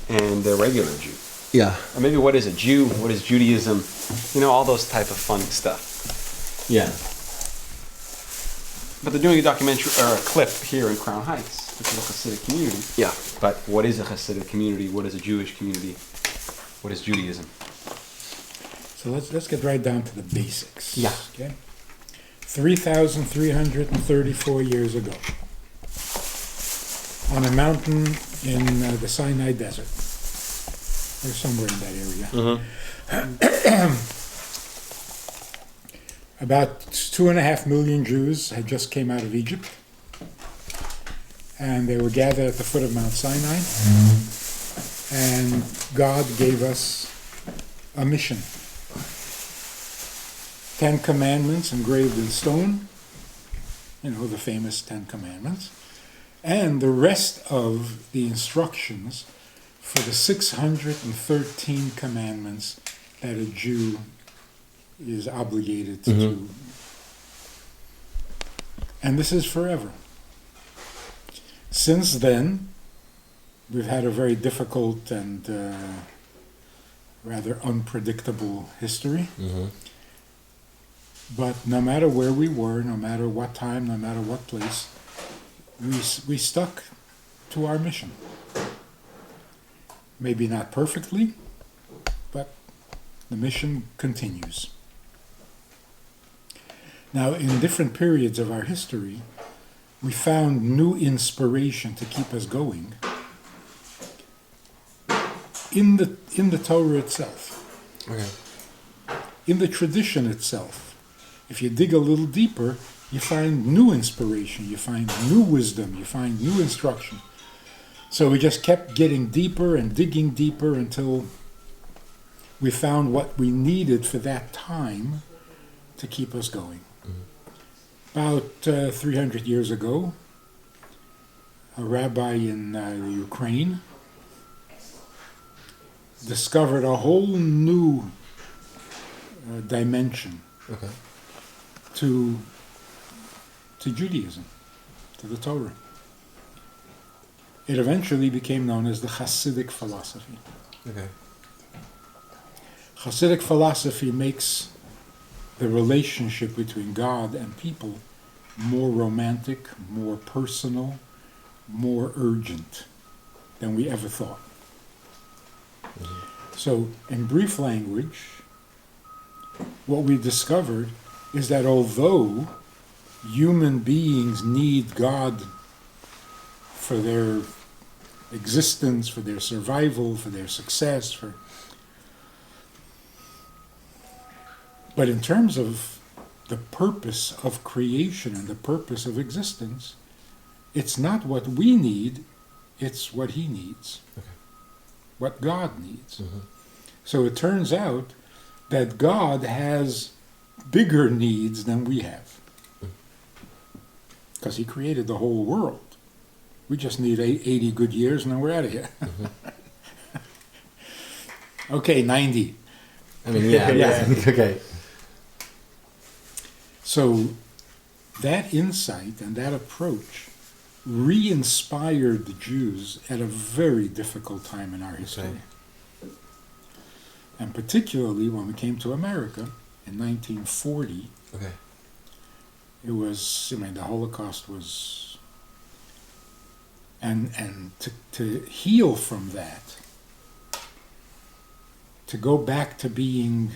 and the regular Jew. Yeah. Or maybe what is a Jew? What is Judaism? All those type of fun stuff. Yeah. But they're doing a documentary or a clip here in Crown Heights, which is a Hasidic community. Yeah. But what is a Hasidic community? What is a Jewish community? What is Judaism? So let's get right down to the basics. Yeah. Okay. 3,334 years ago, on a mountain in the Sinai Desert, or somewhere in that area, about 2.5 million Jews had just came out of Egypt, and they were gathered at the foot of Mount Sinai, and God gave us a mission. 10 Commandments engraved in stone, the famous 10 Commandments, and the rest of the instructions for the 613 commandments that a Jew is obligated to do. And this is forever. Since then, we've had a very difficult and rather unpredictable history. But no matter where we were, no matter what time, no matter what place, we stuck to our mission. Maybe not perfectly, but the mission continues. Now, in different periods of our history, we found new inspiration to keep us going in the Torah itself, in the tradition itself. If you dig a little deeper, you find new inspiration, you find new wisdom, you find new instruction. So we just kept getting deeper and digging deeper until we found what we needed for that time to keep us going. About 300 years ago, a rabbi in Ukraine discovered a whole new dimension to Judaism, to the Torah. It eventually became known as the Hasidic philosophy. Hasidic philosophy makes the relationship between God and people more romantic, more personal, more urgent than we ever thought. So, in brief language, what we discovered is that although human beings need God for their existence, for their survival, for their success, but in terms of the purpose of creation and the purpose of existence, it's not what we need, it's what He needs, what God needs. So it turns out that God has bigger needs than we have, because He created the whole world. We just need 80 good years and then we're out of here. Okay, 90. Okay. So that insight and that approach re-inspired the Jews at a very difficult time in our history. And particularly when we came to America in 1940, it was, the Holocaust was, and to heal from that, to go back to being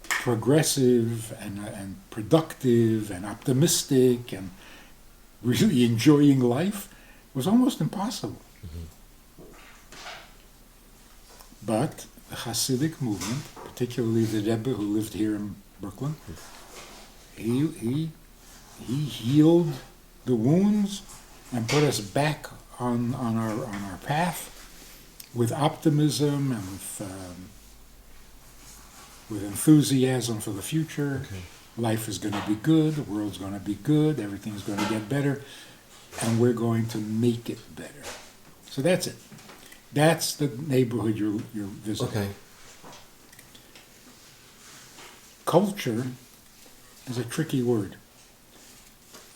progressive and productive and optimistic and really enjoying life was almost impossible. But the Hasidic movement, particularly the Rebbe who lived here in Brooklyn, he healed the wounds and put us back on our path with optimism and with enthusiasm for the future. Life is going to be good, the world's going to be good, everything's going to get better, and we're going to make it better. So that's it. That's the neighborhood you're visiting. Culture is a tricky word.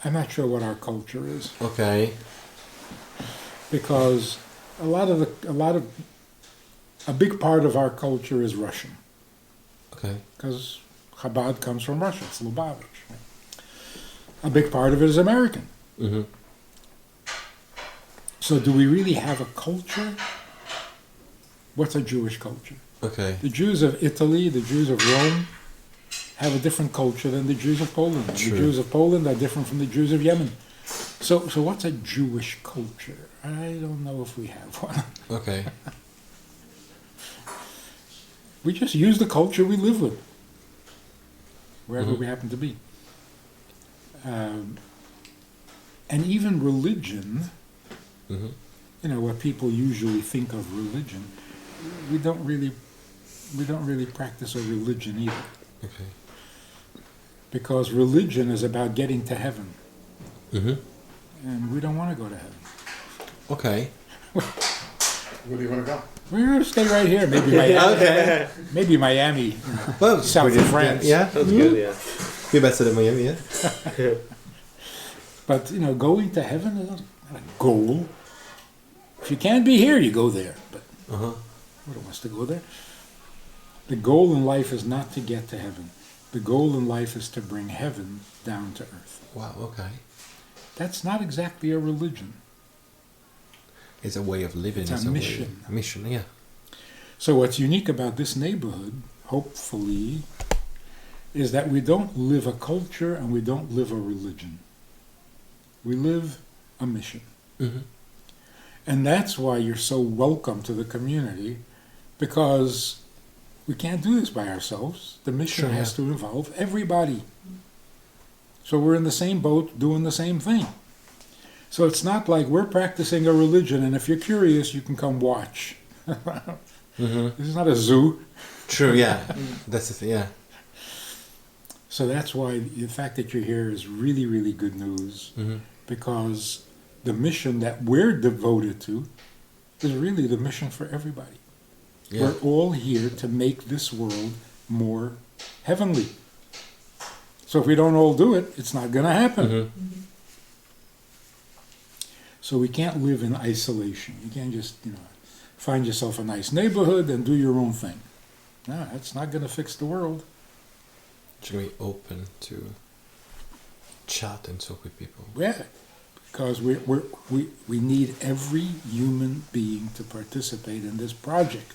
I'm not sure what our culture is. Because a lot of A big part of our culture is Russian, Okay. because Chabad comes from Russia, it's Lubavitch. A big part of it is American. Mm-hmm. So do we really have a culture? What's a Jewish culture? Okay. The Jews of Italy, the Jews of Rome, have a different culture than the Jews of Poland. True. The Jews of Poland are different from the Jews of Yemen. So what's a Jewish culture? I don't know if we have one. Okay. We just use the culture we live with, wherever we happen to be. And even religion, Mm-hmm. you know, what people usually think of religion, we don't really practice a religion either. Okay. Because religion is about getting to heaven, Mm-hmm. and we don't want to go to heaven. Okay. Where do you want to go? We're going to stay right here. Maybe Miami. Okay. Maybe Miami. Well, South of France. Yeah. Sounds good, yeah. Be better than Miami, yeah. But, you know, going to heaven is not a goal. If you can't be here, you go there. But Uh-huh. nobody wants to go there. The goal in life is not to get to heaven. The goal in life is to bring heaven down to earth. Wow, okay. That's not exactly a religion. It's a way of living. It's a way- mission. Mission, yeah. So what's unique about this neighborhood, hopefully, is that we don't live a culture and we don't live a religion. We live a mission. Mm-hmm. And that's why you're so welcome to the community, because we can't do this by ourselves. The mission Sure, has yeah. to involve everybody. So we're in the same boat doing the same thing. So it's not like we're practicing a religion, and if you're curious, you can come watch. Mm-hmm. This is not a zoo. True, yeah. That's the thing, yeah. So that's why the fact that you're here is really, really good news, Mm-hmm. because the mission that we're devoted to is really the mission for everybody. Yeah. We're all here to make this world more heavenly. So if we don't all do it, it's not going to happen. Mm-hmm. So we can't live in isolation. You can't just, you know, find yourself a nice neighborhood and do your own thing. No, that's not going to fix the world. Should be open to chat and talk with people. Yeah, because we need every human being to participate in this project.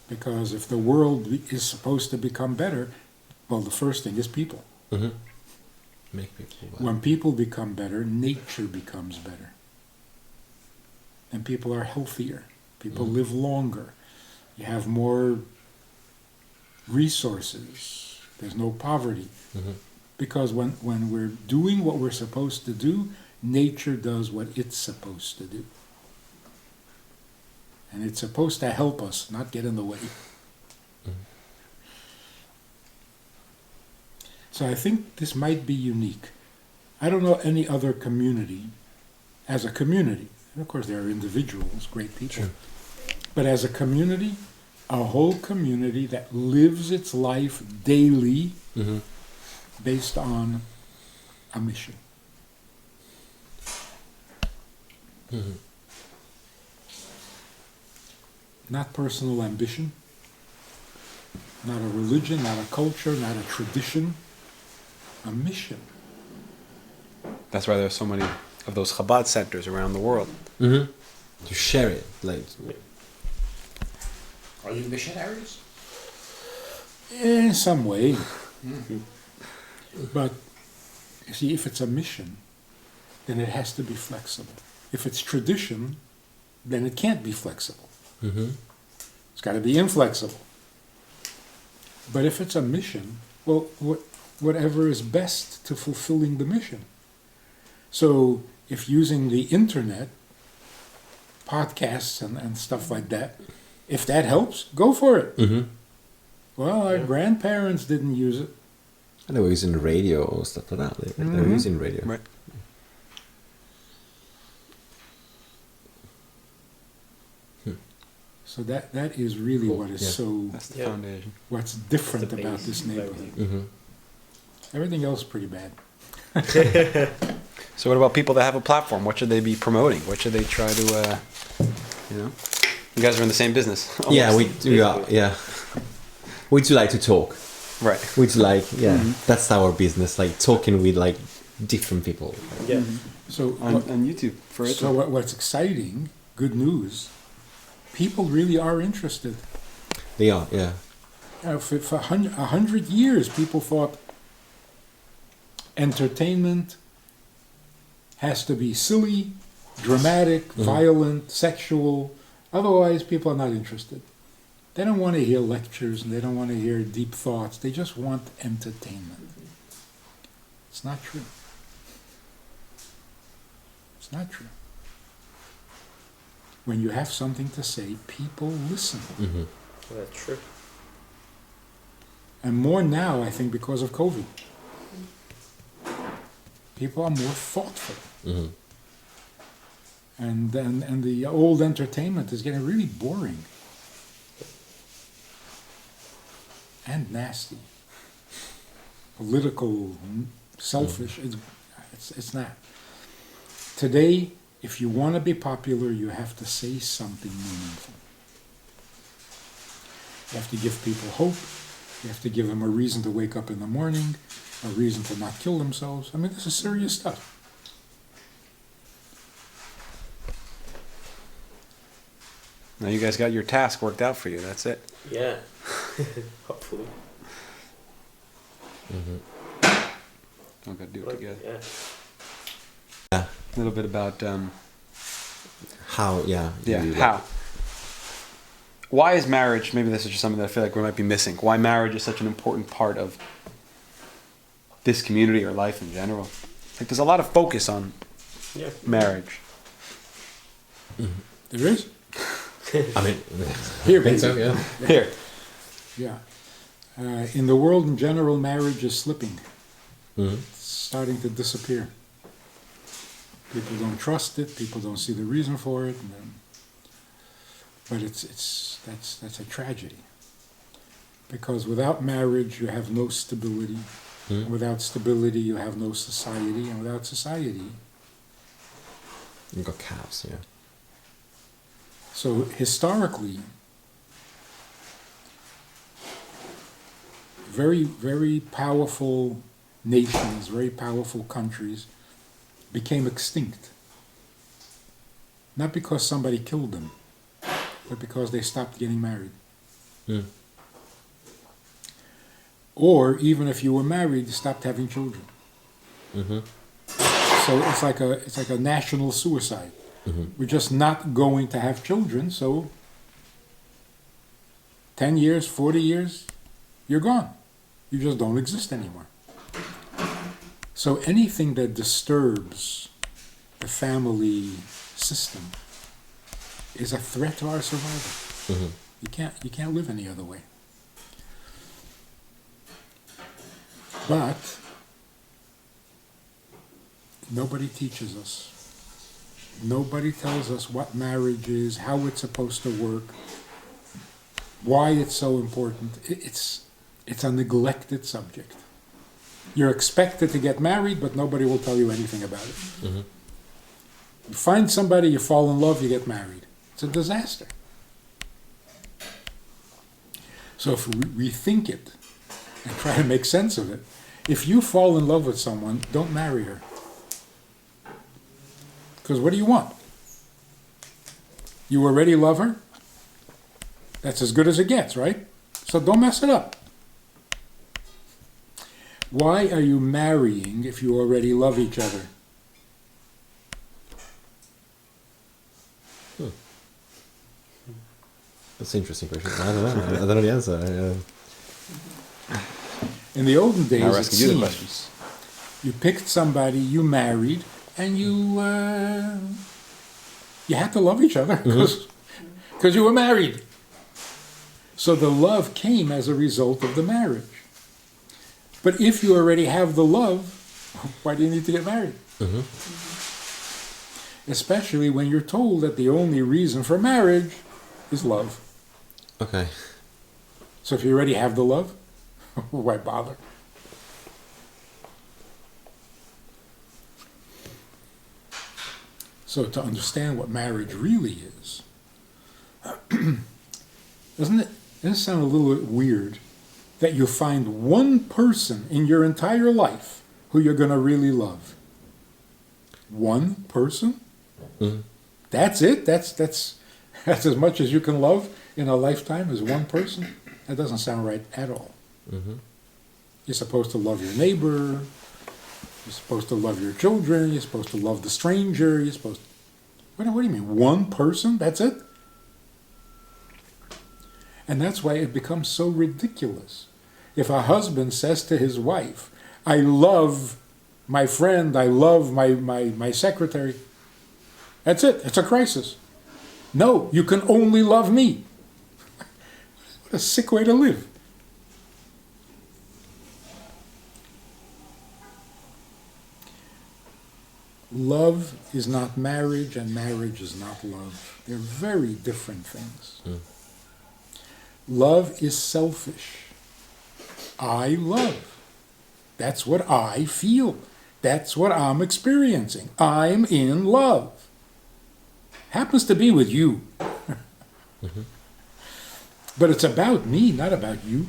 Because if the world is supposed to become better, well, the first thing is people. Mm-hmm. Make people well. When people become better, nature becomes better. And people are healthier. People live longer. You have more resources. There's no poverty. Mm-hmm. Because when we're doing what we're supposed to do, nature does what it's supposed to do. And it's supposed to help us, not get in the way. So I think this might be unique. I don't know any other community, as a community, and of course there are individuals, great people, Sure. but as a community, a whole community that lives its life daily Mm-hmm. based on a mission. Mm-hmm. Not personal ambition, not a religion, not a culture, not a tradition, a mission. That's why there's so many of those Chabad centers around the world. Mm-hmm. To share it, like. Are you missionaries? In some way. But, you see, if it's a mission, then it has to be flexible. If it's tradition, then it can't be flexible. Mm-hmm. It's got to be inflexible. But if it's a mission, well, whatever is best to fulfilling the mission. So if using the internet, podcasts and stuff like that, if that helps, go for it. Mm-hmm. Well, our grandparents didn't use it. And they were using the radio or stuff like that. They were using radio. Right. So that is really Cool. what is Yeah. so, That's the Yeah. foundation. what's different That's the about base this of neighborhood. Mm-hmm. Everything else is pretty bad. So what about people that have a platform? What should they be promoting? What should they try to, you know? You guys are in the same business. Yeah, almost, we are. basically. Yeah, we do like to talk. Right. We do like that's our business. Like talking with like different people. Yeah. So, On YouTube for it. so what's exciting, good news, people really are interested. They are. Yeah. For 100 years, people thought entertainment has to be silly, dramatic, violent, sexual. Otherwise, people are not interested. They don't want to hear lectures and they don't want to hear deep thoughts. They just want entertainment. It's not true. It's not true. When you have something to say, people listen. Mm-hmm. That's true. And more now, I think, because of COVID. People are more thoughtful. Mm-hmm. And the old entertainment is getting really boring. And nasty. Political, selfish. It's not. Today, if you want to be popular, you have to say something meaningful. You have to give people hope. You have to give them a reason to wake up in the morning, a reason to not kill themselves. I mean, this is serious stuff. Now you guys got your task worked out for you. That's it. Yeah. Hopefully. Don't gotta do it together. Yeah. Yeah. A little bit about How? Yeah. yeah, you- how. Why is marriage? Maybe this is just something that I feel like we might be missing. Why marriage is such an important part of this community or life in general? Like, there's a lot of focus on Yeah. marriage. There is? I mean, Here, I think so. baby. Yeah. Here, Yeah. In the world in general, marriage is slipping. Mm-hmm. It's starting to disappear. People don't trust it. People don't see the reason for it. But that's a tragedy. Because without marriage, you have no stability. Mm-hmm. Without stability, you have no society. And without society, You got cows. Yeah. so historically, very, very powerful nations, very powerful countries became extinct. Not because somebody killed them, but because they stopped getting married. Mm. Or even if you were married, you stopped having children. Mm-hmm. So it's like a national suicide. Mm-hmm. We're just not going to have children, so 10 years, 40 years, you're gone. You just don't exist anymore. So anything that disturbs the family system is a threat to our survival. Mm-hmm. You can't live any other way. But nobody teaches us. Nobody tells us what marriage is, how it's supposed to work, why it's so important. It's a neglected subject. You're expected to get married, but nobody will tell you anything about it. Mm-hmm. You find somebody, you fall in love, you get married. It's a disaster. So if we rethink it and try to make sense of it, if you fall in love with someone, don't marry her. Because what do you want? You already love her? That's as good as it gets, right? So don't mess it up. Why are you marrying if you already love each other? That's an interesting question. I don't know. I don't know the answer. In the olden days, now we're it asking you the seemed questions. you picked somebody, you married, and you had to love each other because you were married. So the love came as a result of the marriage. But if you already have the love, why do you need to get married? Mm-hmm. Especially when you're told that the only reason for marriage is love. Okay. So if you already have the love, why bother? So to understand what marriage really is, Doesn't it sound a little bit weird that you find one person in your entire life who you're going to really love? One person? Mm-hmm. That's it? That's as much as you can love in a lifetime is one person? That doesn't sound right at all. Mm-hmm. You're supposed to love your neighbor. You're supposed to love your children. You're supposed to love the stranger. You're supposed to... What do you mean? One person? That's it? And that's why it becomes so ridiculous. If a husband says to his wife, I love my friend, I love my secretary, that's it. It's a crisis. No, you can only love me. What a sick way to live. Love is not marriage, and marriage is not love. They're very different things. Mm. Love is selfish. I love. That's what I feel. That's what I'm experiencing. I'm in love. Happens to be with you. Mm-hmm. But it's about me, not about you.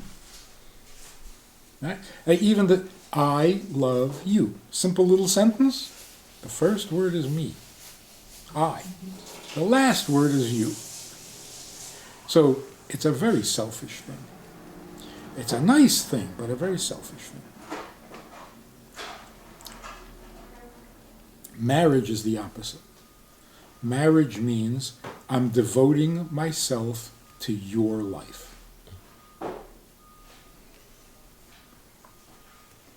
Right? Even the I love you. Simple little sentence. The first word is me. I. The last word is you. So it's a very selfish thing. It's a nice thing, but a very selfish thing. Marriage is the opposite. Marriage means I'm devoting myself to your life.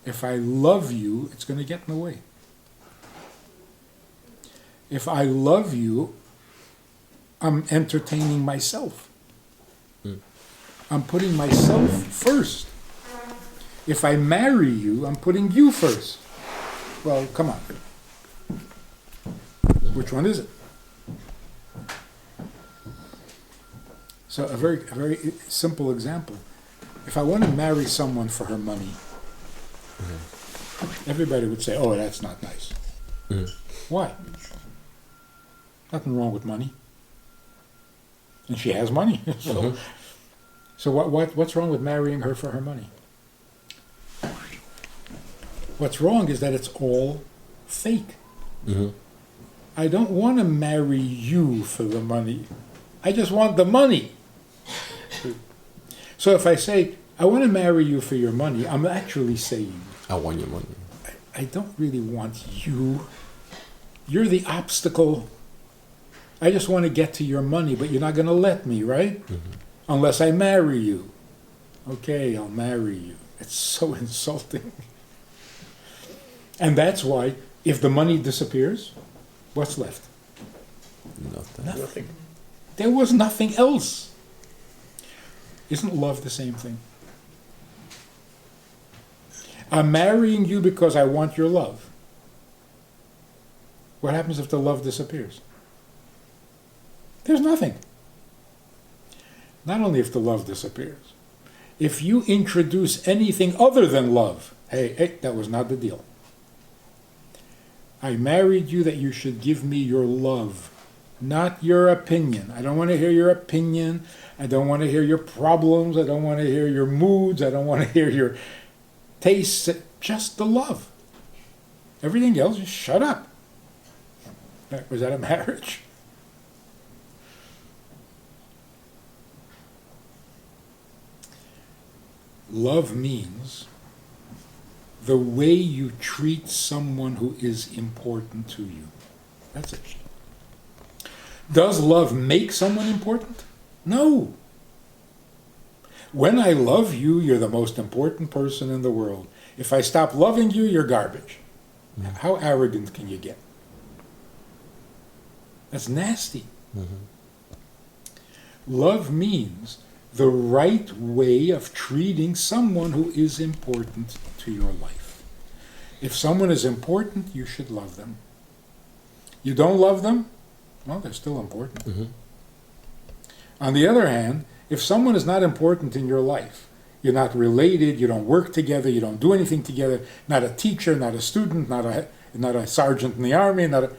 If I love you, it's going to get in the way. If I love you, I'm entertaining myself. I'm putting myself first. If I marry you, I'm putting you first. Well, come on. Which one is it? So a very simple example. If I want to marry someone for her money, everybody would say, oh, that's not nice. Mm. Why? Nothing wrong with money. And she has money. So what's wrong with marrying her for her money? What's wrong is that it's all fake. Mm-hmm. I don't want to marry you for the money. I just want the money. So if I say, I want to marry you for your money, I'm actually saying, I want your money. I don't really want you. You're the obstacle. I just want to get to your money, but you're not going to let me, right? Mm-hmm. Unless I marry you. Okay, I'll marry you. It's so insulting. And that's why, if the money disappears, what's left? Nothing. Nothing. There was nothing else. Isn't love the same thing? I'm marrying you because I want your love. What happens if the love disappears? There's nothing. Not only if the love disappears, if you introduce anything other than love, hey, that was not the deal. I married you that you should give me your love, not your opinion. I don't want to hear your opinion. I don't want to hear your problems. I don't want to hear your moods. I don't want to hear your tastes. Just the love. Everything else, just shut up. Was that a marriage? Love means the way you treat someone who is important to you. That's it. Does love make someone important? No. When I love you, you're the most important person in the world. If I stop loving you, you're garbage. Mm-hmm. How arrogant can you get? That's nasty. Mm-hmm. Love means the right way of treating someone who is important to your life. If someone is important, you should love them. You don't love them? Well, they're still important. Mm-hmm. On the other hand, if someone is not important in your life, you're not related, you don't work together, you don't do anything together, not a teacher, not a student, not a sergeant in the army, not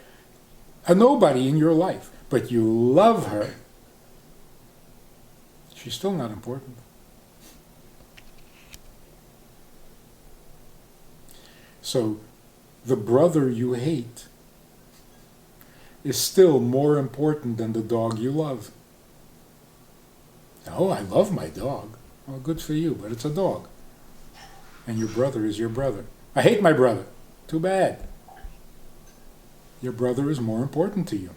a nobody in your life, but you love her, she's still not important. So the brother you hate is still more important than the dog you love. Oh, I love my dog. Well, good for you, but it's a dog. And your brother is your brother. I hate my brother. Too bad. Your brother is more important to you.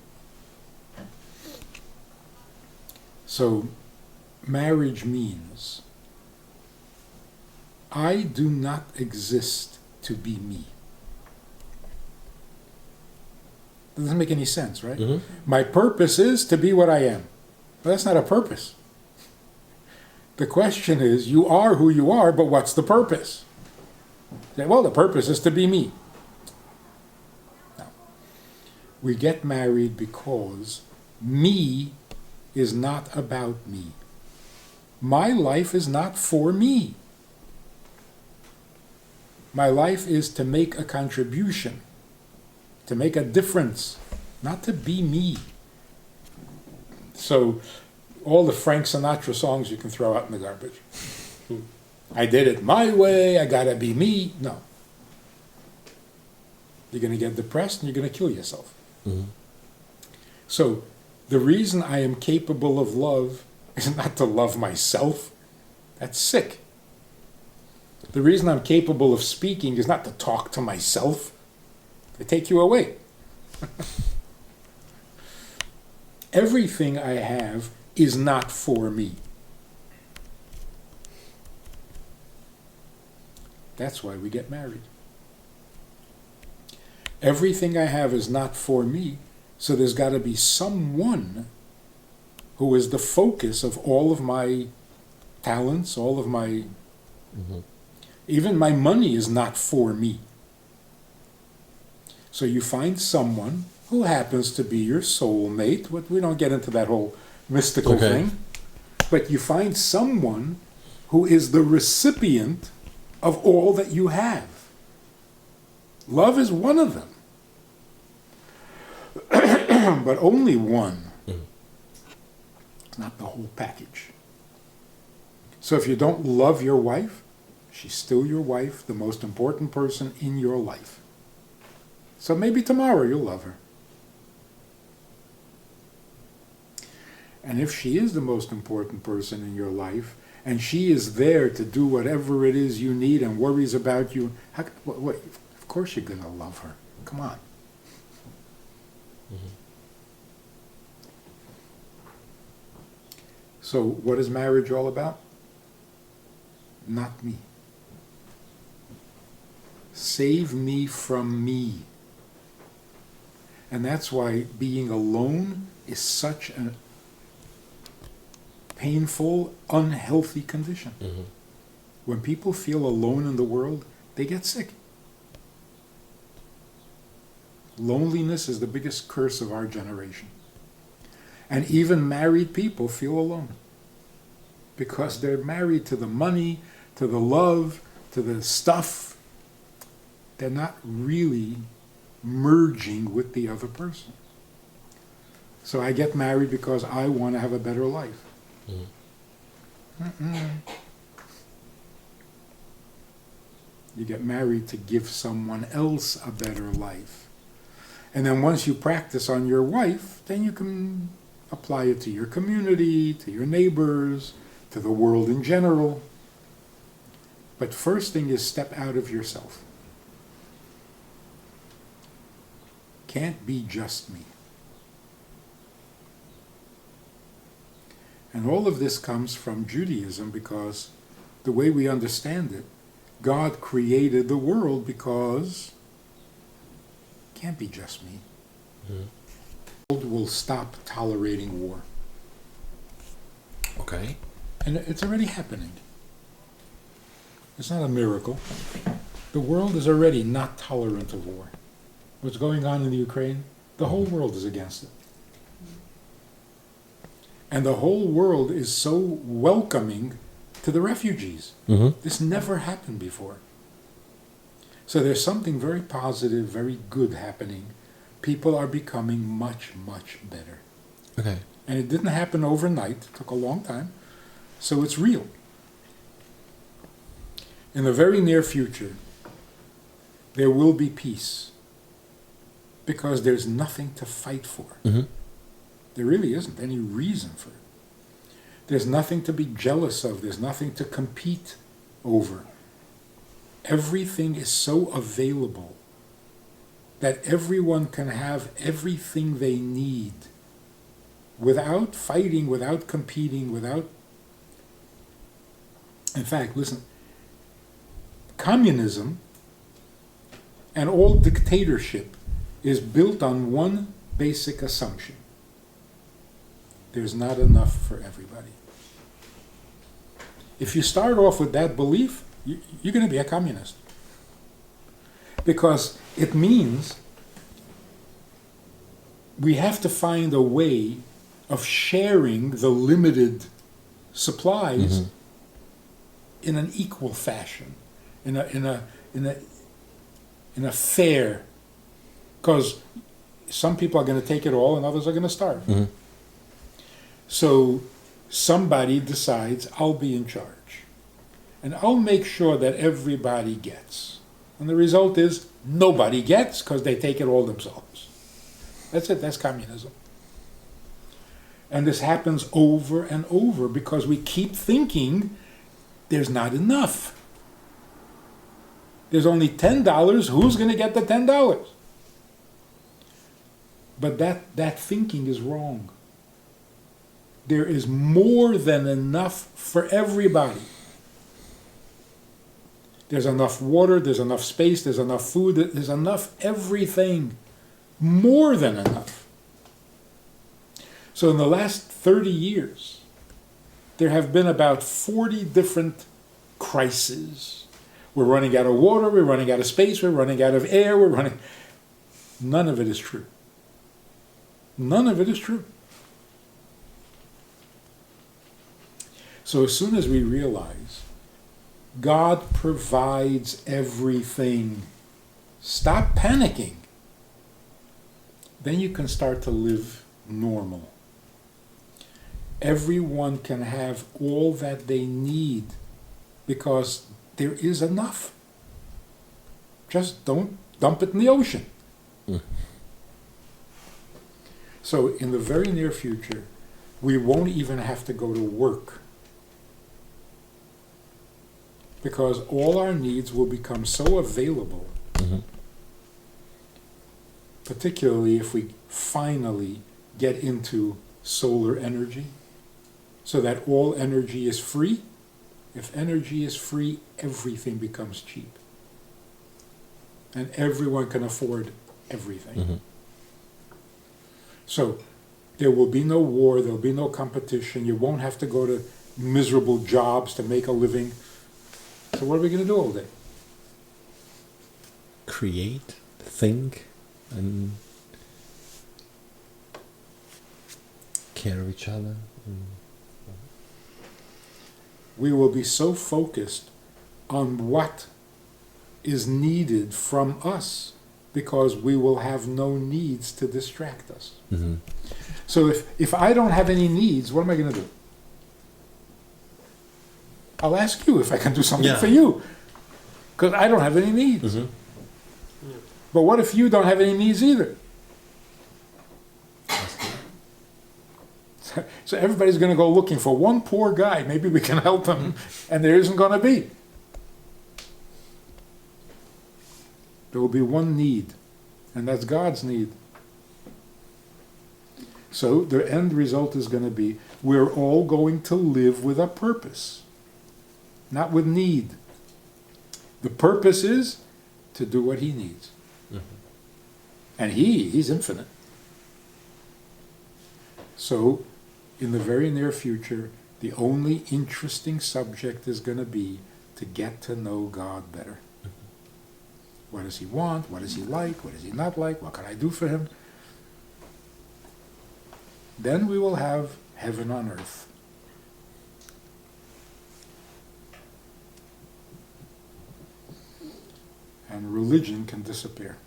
So, marriage means I do not exist to be me. Doesn't make any sense, right? Mm-hmm. My purpose is to be what I am. Well, that's not a purpose. The question is, you are who you are, but what's the purpose? Well, the purpose is to be me. No. We get married because me is not about me. My life is not for me. My life is to make a contribution, to make a difference, not to be me. So, all the Frank Sinatra songs you can throw out in the garbage. I did it my way, I gotta be me. No. You're gonna get depressed and you're gonna kill yourself. Mm-hmm. So, the reason I am capable of love is not to love myself. That's sick. The reason I'm capable of speaking is not to talk to myself. They take you away. Everything I have is not for me. That's why we get married. Everything I have is not for me, so there's got to be someone who is the focus of all of my talents, all of my... Mm-hmm. Even my money is not for me. So you find someone who happens to be your soulmate. We don't get into that whole mystical thing. But you find someone who is the recipient of all that you have. Love is one of them. But only one. It's not the whole package. So if you don't love your wife, she's still your wife, the most important person in your life. So maybe tomorrow you'll love her. And if she is the most important person in your life, and she is there to do whatever it is you need and worries about you, of course you're going to love her. Come on. Mm-hmm. So what is marriage all about? Not me. Save me from me. And that's why being alone is such a painful, unhealthy condition. Mm-hmm. When people feel alone in the world, they get sick. Loneliness is the biggest curse of our generation. And even married people feel alone. Because they're married to the money, to the love, to the stuff. They're not really merging with the other person. So I get married because I want to have a better life. Mm-hmm. You get married to give someone else a better life. And then once you practice on your wife, then you can apply it to your community, to your neighbors, to the world in general. But first thing is step out of yourself. Can't be just me. And all of this comes from Judaism because the way we understand it, God created the world because it can't be just me. Mm-hmm. The world will stop tolerating war. Okay. And it's already happening. It's not a miracle. The world is already not tolerant of war. What's going on in the Ukraine, the whole world is against it. And the whole world is so welcoming to the refugees. Mm-hmm. This never happened before. So there's something very positive, very good happening. People are becoming much, much better. Okay. And it didn't happen overnight. It took a long time. So it's real. In the very near future, there will be peace because there's nothing to fight for. There really isn't any reason for it. There's nothing to be jealous of. There's nothing to compete over. Everything is so available that everyone can have everything they need without fighting, without competing, without... In fact, listen, communism and all dictatorship is built on one basic assumption. There's not enough for everybody. If you start off with that belief, you're going to be a communist. Because it means we have to find a way of sharing the limited supplies in an equal fashion, in a fair, because some people are going to take it all and others are going to starve. So somebody decides, I'll be in charge. And I'll make sure that everybody gets. And the result is nobody gets because they take it all themselves. That's it, that's communism. And this happens over and over because we keep thinking there's not enough. There's only $10, who's going to get the $10? But that thinking is wrong. There is more than enough for everybody. There's enough water, there's enough space, there's enough food, there's enough everything. More than enough. So in the last 30 years, there have been about 40 different crises. We're running out of water, we're running out of space, we're running out of air, None of it is true. None of it is true. So as soon as we realize God provides everything, stop panicking. Then you can start to live normal. Everyone can have all that they need because there is enough. Just don't dump it in the ocean. So in the very near future, we won't even have to go to work because all our needs will become so available, particularly if we finally get into solar energy, so that all energy is free. If energy is free, everything becomes cheap. And everyone can afford everything. So there will be no war, there will be no competition, you won't have to go to miserable jobs to make a living. So what are we going to do all day? Create, think, and care of each other. We will be so focused on what is needed from us because we will have no needs to distract us. So if I don't have any needs, what am I going to do? I'll ask you if I can do something for you, because I don't have any needs. But what if you don't have any needs either? So everybody's going to go looking for one poor guy. Maybe we can help him, and there isn't going to be. There will be one need, and that's God's need. So the end result is going to be we're all going to live with a purpose, not with need. The purpose is to do what he needs. And he's infinite. So in the very near future, the only interesting subject is going to be to get to know God better. What does he want? What does he like? What does he not like? What can I do for him? Then we will have heaven on earth. And religion can disappear.